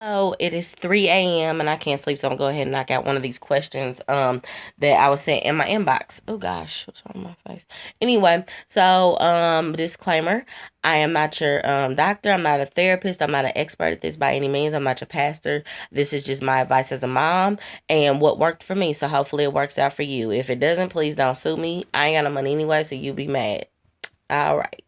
Oh, it is 3 a.m. and I can't sleep, so I'm gonna go ahead and knock out one of these questions that I was sent in my inbox. Oh gosh, what's wrong with my face? Anyway, so disclaimer, I am not your doctor, I'm not a therapist, I'm not an expert at this by any means, I'm not your pastor. This is just my advice as a mom and what worked for me. So hopefully it works out for you. If it doesn't, please don't sue me. I ain't got no money anyway, so you be mad. All right.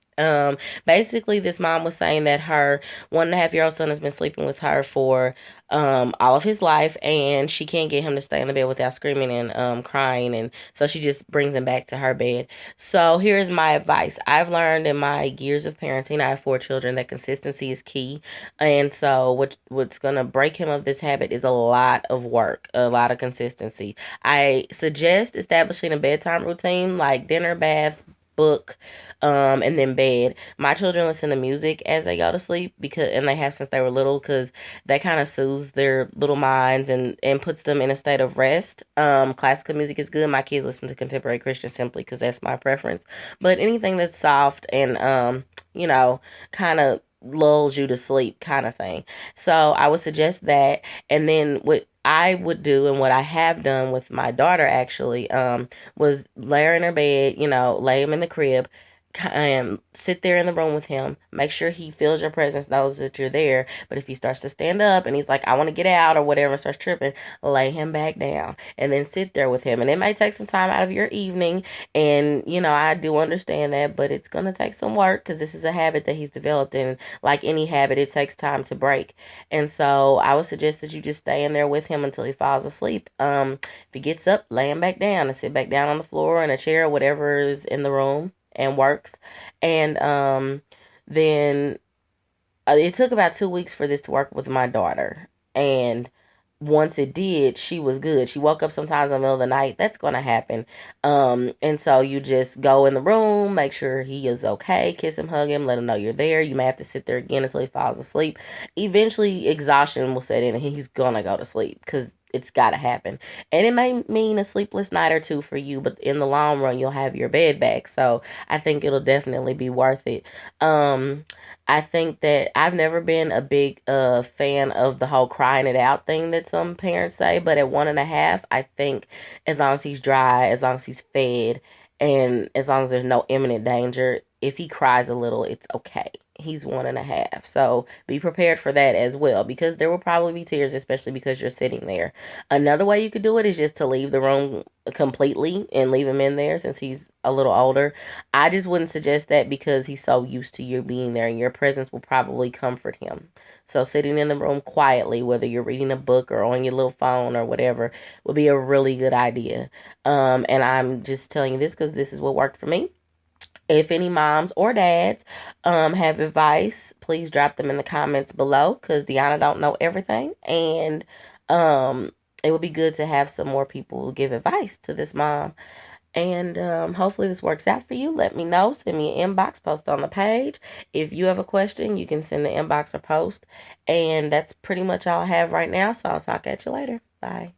Basically, this mom was saying that her 1.5-year-old son has been sleeping with her for all of his life, and she can't get him to stay in the bed without screaming and crying, and so she just brings him back to her bed. So here's my advice. I've learned in my years of parenting, I have 4 children, that consistency is key, and so what's gonna break him of this habit is a lot of work, a lot of consistency. I suggest establishing a bedtime routine like dinner, bath, book, and then bed. My children listen to music as they go to sleep because, and they have since they were little, because that kind of soothes their little minds and puts them in a state of rest. Classical music is good. My kids listen to contemporary Christian simply because that's my preference. But anything that's soft and you know, kind of lulls you to sleep, kind of thing. So I would suggest that, and then what I would do and what I have done with my daughter actually was lay her in her bed, lay him in the crib, and sit there in the room with him. Make sure he feels your presence, knows that you're there. But if he starts to stand up and he's like, I want to get out or whatever, starts tripping, lay him back down and then sit there with him. And it may take some time out of your evening. And, I do understand that, but it's going to take some work because this is a habit that he's developed. And like any habit, it takes time to break. And so I would suggest that you just stay in there with him until he falls asleep. If he gets up, lay him back down and sit back down on the floor in a chair, whatever is in the room and works. And then it took about 2 weeks for this to work with my daughter. And once it did, she was good. She woke up sometimes in the middle of the night. That's going to happen. And so you just go in the room, make sure he is okay, kiss him, hug him, let him know you're there. You may have to sit there again until he falls asleep. Eventually, exhaustion will set in and he's going to go to sleep because it's got to happen. And it may mean a sleepless night or two for you, but in the long run, you'll have your bed back. So I think it'll definitely be worth it. Um, I think that I've never been a big fan of the whole crying it out thing that some parents say, but at 1.5, I think as long as he's dry, as long as he's fed, and as long as there's no imminent danger, if he cries a little, it's okay. He's 1.5. So be prepared for that as well because there will probably be tears, especially because you're sitting there. Another way you could do it is just to leave the room completely and leave him in there since he's a little older. I just wouldn't suggest that because he's so used to you being there and your presence will probably comfort him. So sitting in the room quietly, whether you're reading a book or on your little phone or whatever, would be a really good idea. And I'm just telling you this because this is what worked for me. If any moms or dads have advice, please drop them in the comments below because Deanna don't know everything. And um, it would be good to have some more people give advice to this mom. And hopefully this works out for you. Let me know. Send me an inbox, post on the page. If you have a question, you can send the inbox or post. And that's pretty much all I have right now. So I'll talk at you later. Bye.